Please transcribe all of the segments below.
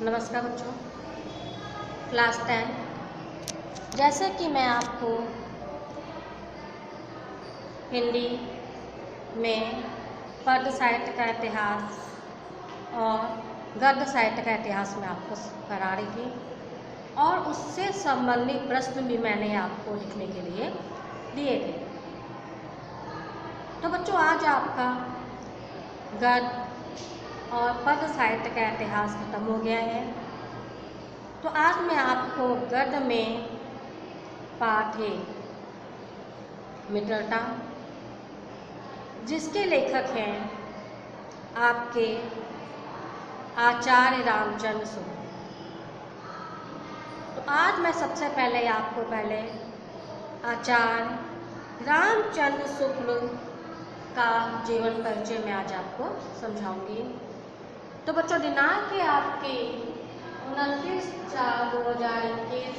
नमस्कार बच्चों, क्लास 10। जैसे कि मैं आपको हिंदी में पद्य साहित्य का इतिहास और गद्य साहित्य का इतिहास में आपको करा रही थी और उससे संबंधित प्रश्न भी मैंने आपको लिखने के लिए दिए थे। तो बच्चों, आज आपका गद्य और पद्य साहित्य का इतिहास खत्म हो गया है। तो आज मैं आपको गद्य में पाठ है मित्रता, जिसके लेखक हैं आपके आचार्य रामचंद्र शुक्ल। तो आज मैं सबसे पहले आपको आचार्य रामचंद्र शुक्ल का जीवन परिचय मैं आज आपको समझाऊंगी। तो बच्चों, दिनांक है आपके 29/4/2021,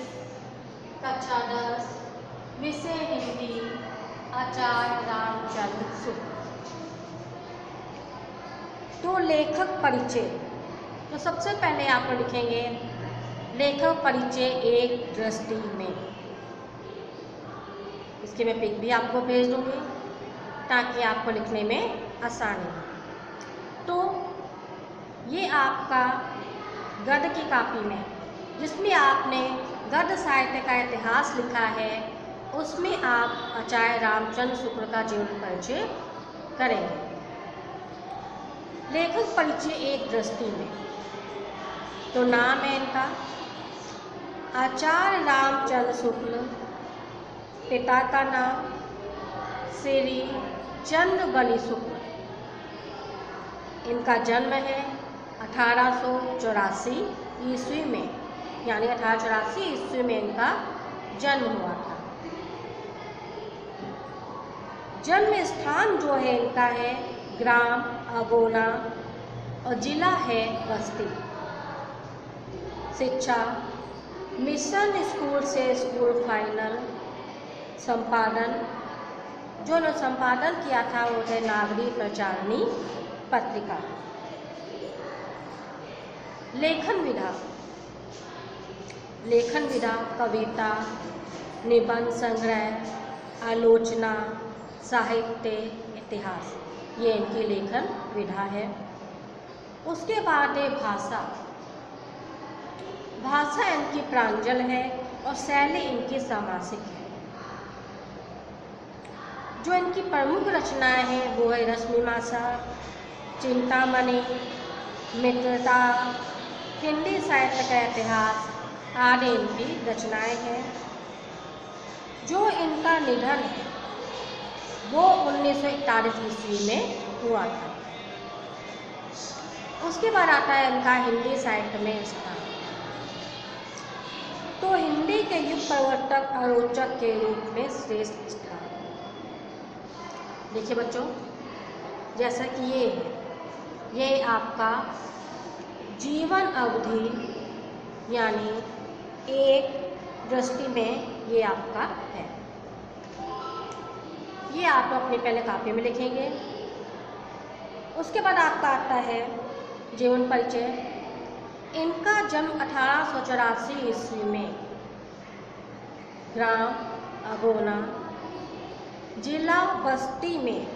कक्षा 10, विषय हिंदी, आचार्य रामचंद्र शुक्ल। तो लेखक परिचय, तो सबसे पहले आप लिखेंगे लेखक परिचय एक दृष्टि में। इसके मैं पिक भी आपको भेज दूंगी ताकि आपको लिखने में आसानी हो। तो ये आपका गद्य की कॉपी में, जिसमें आपने गद्य साहित्य का इतिहास लिखा है, उसमें आप आचार्य रामचंद्र शुक्ल का जीवन परिचय करेंगे। लेखक परिचय एक दृष्टि में, तो नाम है इनका आचार्य रामचंद्र शुक्ल। पिता का नाम श्री चंद्रबली शुक्ल। इनका जन्म है 1884 ईस्वी में, यानी 1884 ईस्वी में इनका जन्म हुआ था। जन्म स्थान जो है इनका है ग्राम अगोना और जिला है बस्ती। शिक्षा मिशन स्कूल से स्कूल फाइनल। संपादन जो संपादन किया था वो है नागरिक प्रचारणी पत्रिका। लेखन विधा कविता, निबंध संग्रह, आलोचना, साहित्य, इतिहास, ये इनकी लेखन विधा है। उसके बाद है भाषा इनकी प्रांजल है और शैली इनकी सामासिक है। जो इनकी प्रमुख रचनाएं हैं वो है रश्मिमासा, चिंतामणि, मित्रता, हिंदी साहित्य का इतिहास आदि इनकी रचनाएं हैं। जो इनका निधन है वो 1941 ईस्वी में हुआ था। उसके बाद आता है इनका हिंदी साहित्य में स्थान। तो हिंदी के युग प्रवर्तक आलोचक के रूप में श्रेष्ठ स्थान। देखिए बच्चों, जैसा कि ये आपका जीवन अवधि यानी एक दृष्टि में ये आपका है। ये आप अपनी पहले कॉपी में लिखेंगे। उसके बाद आपका आता है जीवन परिचय। इनका जन्म 1884 ईस्वी में ग्राम अगोना, जिला बस्ती में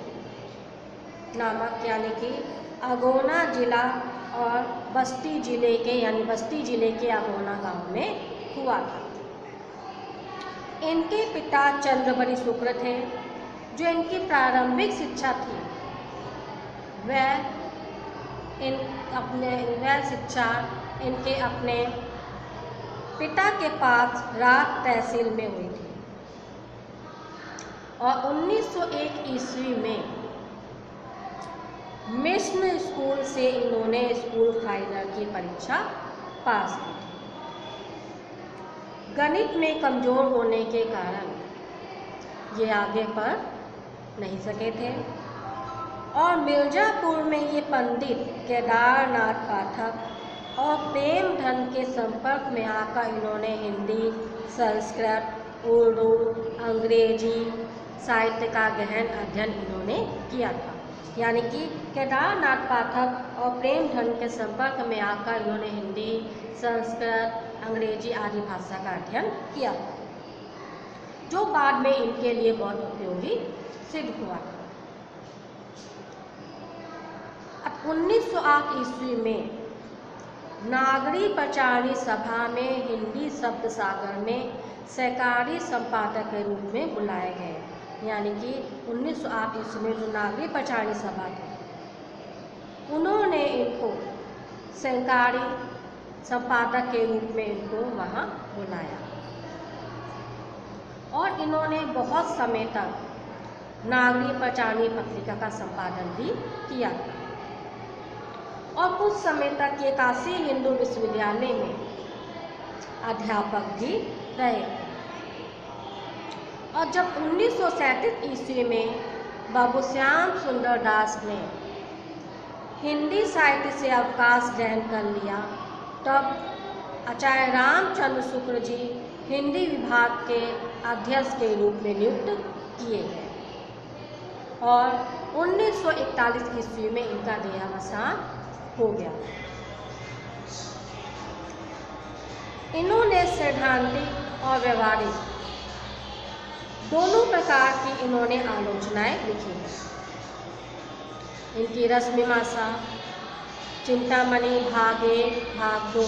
नामक, यानी कि अगोना जिला और बस्ती जिले के, यानी बस्ती जिले के अगोना गांव में हुआ था। इनके पिता चंद्रबली शुक्ल थे। जो इनकी प्रारंभिक शिक्षा थी वह शिक्षा इनके अपने पिता के पास राग तहसील में हुई थी और 1901 ईस्वी में मिशन स्कूल से इन्होंने स्कूल फाइनल की परीक्षा पास की थी। गणित में कमजोर होने के कारण ये आगे पढ़ नहीं सके थे और मिर्जापुर में ये पंडित केदारनाथ पाठक और प्रेमधन के संपर्क में आकर इन्होंने हिंदी, संस्कृत, उर्दू, अंग्रेजी साहित्य का गहन अध्ययन इन्होंने किया था। यानी कि केदारनाथ पाठक और प्रेमधन के संपर्क में आकर इन्होंने हिंदी, संस्कृत, अंग्रेजी आदि भाषा का अध्ययन किया, जो बाद में इनके लिए बहुत उपयोगी सिद्ध हुआ। अब 1908 ईस्वी में नागरी प्रचारी सभा में हिंदी शब्द सागर में सहकारी संपादक के रूप में बुलाए गए। यानी कि 1908 ईस्वी में जो नागरी प्रचारी सभा थी, उन्होंने इनको सहकारी संपादक के रूप में इनको वहाँ बुलाया और इन्होंने बहुत समय तक नागरी प्रचारी पत्रिका का संपादन भी किया और कुछ समय तक ये काशी हिंदू विश्वविद्यालय में अध्यापक भी रहे। और जब 1937 ईस्वी में बाबू श्याम सुंदर दास ने हिंदी साहित्य से अवकाश ग्रहण कर लिया, तब आचार्य रामचंद्र शुक्ल जी हिंदी विभाग के अध्यक्ष के रूप में नियुक्त किए गए और 1941 ईस्वी में इनका देहावसान हो गया। इन्होंने सैद्धांतिक और व्यवहारिक दोनों प्रकार की इन्होंने आलोचनाएं लिखी हैं। इनकी रसमीमांसा, चिंतामणि भाग 1, भाग 2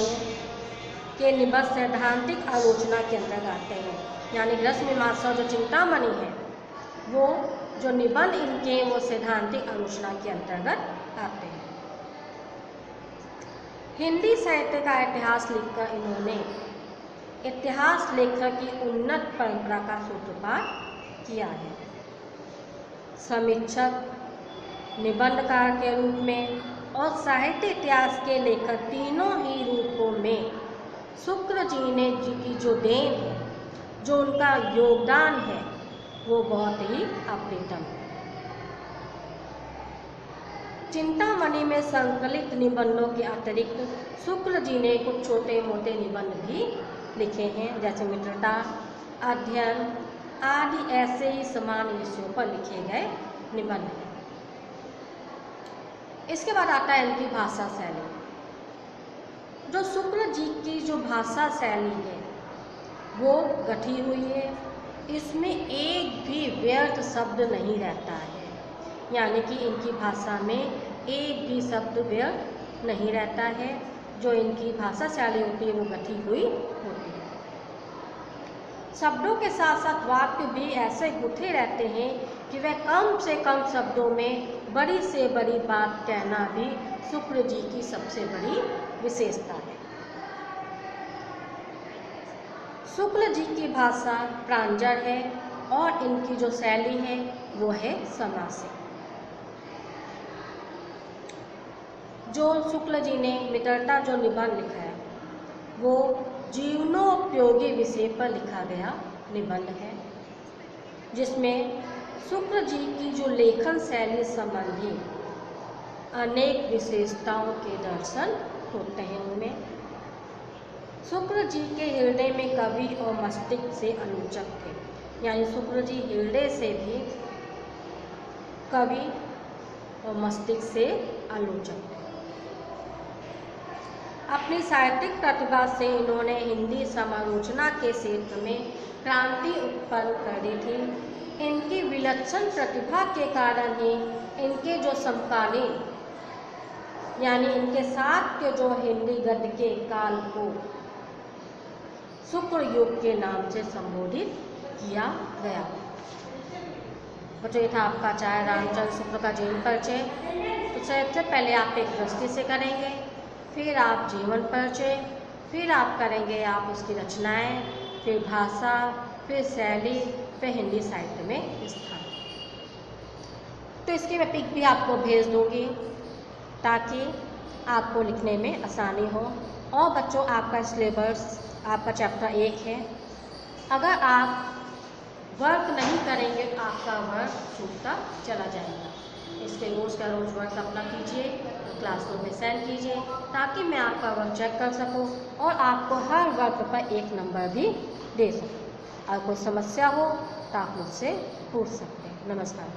के निबंध सैद्धांतिक आलोचना के अंतर्गत आते हैं। यानी रसमीमांसा जो चिंतामणि है, वो जो निबंध इनके वो सैद्धांतिक आलोचना के अंतर्गत आते हैं। हिंदी साहित्य का इतिहास लिखकर इन्होंने इतिहास लेखक की उन्नत परंपरा का सूत्रपात किया है। समीक्षक, निबंधकार के रूप में और साहित्य इतिहास के लेखक तीनों ही रूपों में शुक्ल जी ने की जो देन है, जो उनका योगदान है, वो बहुत ही अप्रतिम है। चिंतामणि में संकलित निबंधों के अतिरिक्त शुक्ल जी ने कुछ छोटे मोटे निबंध भी लिखे हैं, जैसे मित्रता, अध्ययन आदि ऐसे ही समान विषयों पर लिखे गए निबंध हैं। इसके बाद आता है इनकी भाषा शैली। जो शुक्ल जी की जो भाषा शैली है वो गठी हुई है, इसमें एक भी व्यर्थ शब्द नहीं रहता है। यानी कि इनकी भाषा में एक भी शब्द व्यर्थ नहीं रहता है। जो इनकी भाषा शैली होती है वो गठी हुई होती है। शब्दों के साथ साथ वाक्य भी ऐसे गुथे रहते हैं कि वह कम से कम शब्दों में बड़ी से बड़ी बात कहना भी शुक्ल जी की सबसे बड़ी विशेषता है। शुक्ल जी की भाषा प्रांजल है और इनकी जो शैली है वो है समासिक। जो शुक्ल जी ने मित्रता जो निबंध लिखा है वो जीवनोपयोगी विषय पर लिखा गया निबंध है, जिसमें शुक्ल जी की जो लेखन शैली संबंधी अनेक विशेषताओं के दर्शन होते हैं। उनमें शुक्ल जी के हृदय में कवि और मस्तिष्क से आलोचक थे। यानी शुक्ल जी हृदय से भी कवि और मस्तिष्क से आलोचक थे। अपनी साहित्यिक प्रतिभा से इन्होंने हिंदी समालोचना के क्षेत्र में क्रांति उत्पन्न कर दी थी। इनकी विलक्षण प्रतिभा के कारण ही इनके जो समकालीन यानी इनके साथ के जो हिंदी गद्य के काल को शुक्ल युग के नाम से संबोधित किया गया। बच्चों, ये था आपका आचार्य रामचंद्र शुक्ल का जीवन परिचय। तो सबसे पहले आप एक दृष्टि से करेंगे, फिर आप जीवन परिचय, फिर आप करेंगे आप उसकी रचनाएं, फिर भाषा, फिर शैली, फिर हिंदी साहित्य में स्थान। तो इसकी मैं पिक भी आपको भेज दूंगी ताकि आपको लिखने में आसानी हो। और बच्चों, आपका सिलेबस आपका चैप्टर 1 है। अगर आप वर्क नहीं करेंगे तो आपका वर्क छूटता चला जाएगा। इसके रोज़ का रोज़ वर्क अपना कीजिए, क्लासरूम में सेंड कीजिए ताकि मैं आपका वर्क चेक कर सकूं और आपको हर वर्क पर 1 नंबर भी दे सकूं। अगर कोई समस्या हो तो आप मुझसे पूछ सकते हैं। नमस्कार।